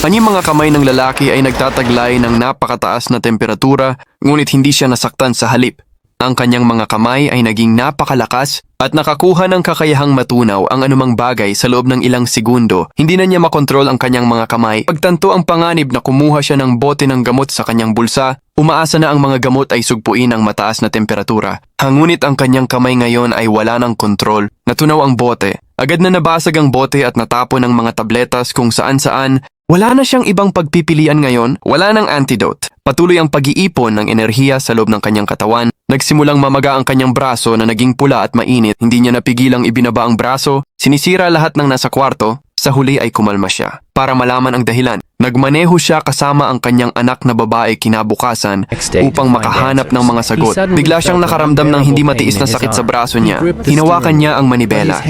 Ang mga kamay ng lalaki ay nagtataglay ng napakataas na temperatura, ngunit hindi siya nasaktan sa halip. Ang kanyang mga kamay ay naging napakalakas at nakakuha ng kakayahang matunaw ang anumang bagay sa loob ng ilang segundo. Hindi na niya makontrol ang kanyang mga kamay. Pagtanto ang panganib na kumuha siya ng bote ng gamot sa kanyang bulsa, umaasa na ang mga gamot ay sugpuin ng mataas na temperatura. Ngunit ang kanyang kamay ngayon ay wala ng kontrol. Natunaw ang bote. Agad na nabasag ang bote at natapon ng mga tabletas kung saan-saan. Wala na siyang ibang pagpipilian ngayon, wala ng antidote. Patuloy ang pag-iipon ng enerhiya sa loob ng kanyang katawan. Nagsimulang mamaga ang kanyang braso na naging pula at mainit. Hindi niya napigilang ibinaba ang braso, sinisira lahat ng nasa kwarto. Sa huli ay kumalma siya. Para malaman ang dahilan, nagmaneho siya kasama ang kanyang anak na babae kinabukasan upang makahanap ng mga sagot. Bigla siyang nakaramdam ng hindi matiis na sakit sa braso niya. Hinawakan niya ang manibela,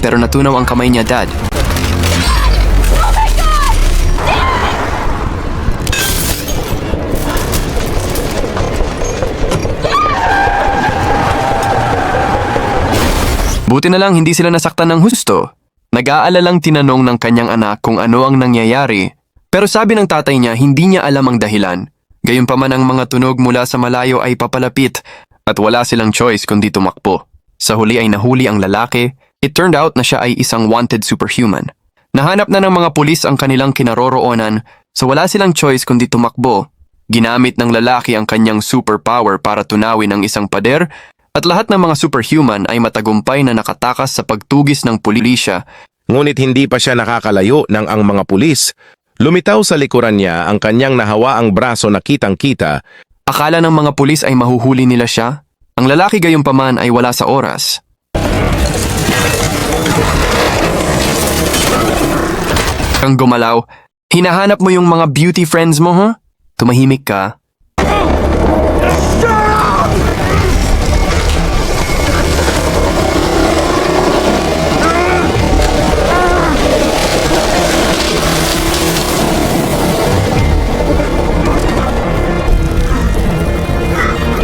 pero natunaw ang kamay niya, Dad. Buti na lang hindi sila nasaktan ng husto. Nag-aalalang tinanong ng kanyang anak kung ano ang nangyayari. Pero sabi ng tatay niya hindi niya alam ang dahilan. Gayunpaman ang mga tunog mula sa malayo ay papalapit at wala silang choice kundi tumakbo. Sa huli ay nahuli ang lalaki. It turned out na siya ay isang wanted superhuman. Nahanap na ng mga pulis ang kanilang kinaroroonan, so wala silang choice kundi tumakbo. Ginamit ng lalaki ang kanyang superpower para tunawin ang isang pader. At lahat ng mga superhuman ay matagumpay na nakatakas sa pagtugis ng pulisya. Ngunit hindi pa siya nakakalayo ng ang mga pulis. Lumitaw sa likuran niya ang kanyang nahawaang braso na kitang-kita. Akala ng mga pulis ay mahuhuli nila siya. Ang lalaki gayunpaman ay wala sa oras. Kang gumalaw, hinahanap mo yung mga beauty friends mo, huh? Tumahimik ka.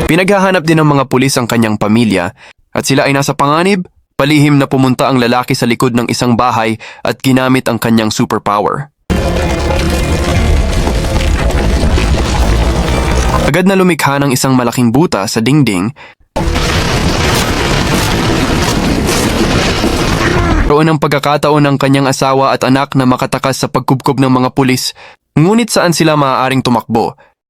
Pinaghahanap din ng mga pulis ang kanyang pamilya at sila ay nasa panganib. Palihim na pumunta ang lalaki sa likod ng isang bahay at ginamit ang kanyang superpower. Agad na lumikha ng isang malaking buta sa dingding. Roon ang pagkakataon ng kanyang asawa at anak na makatakas sa pagkubkob ng mga pulis. Ngunit saan sila maaaring tumakbo?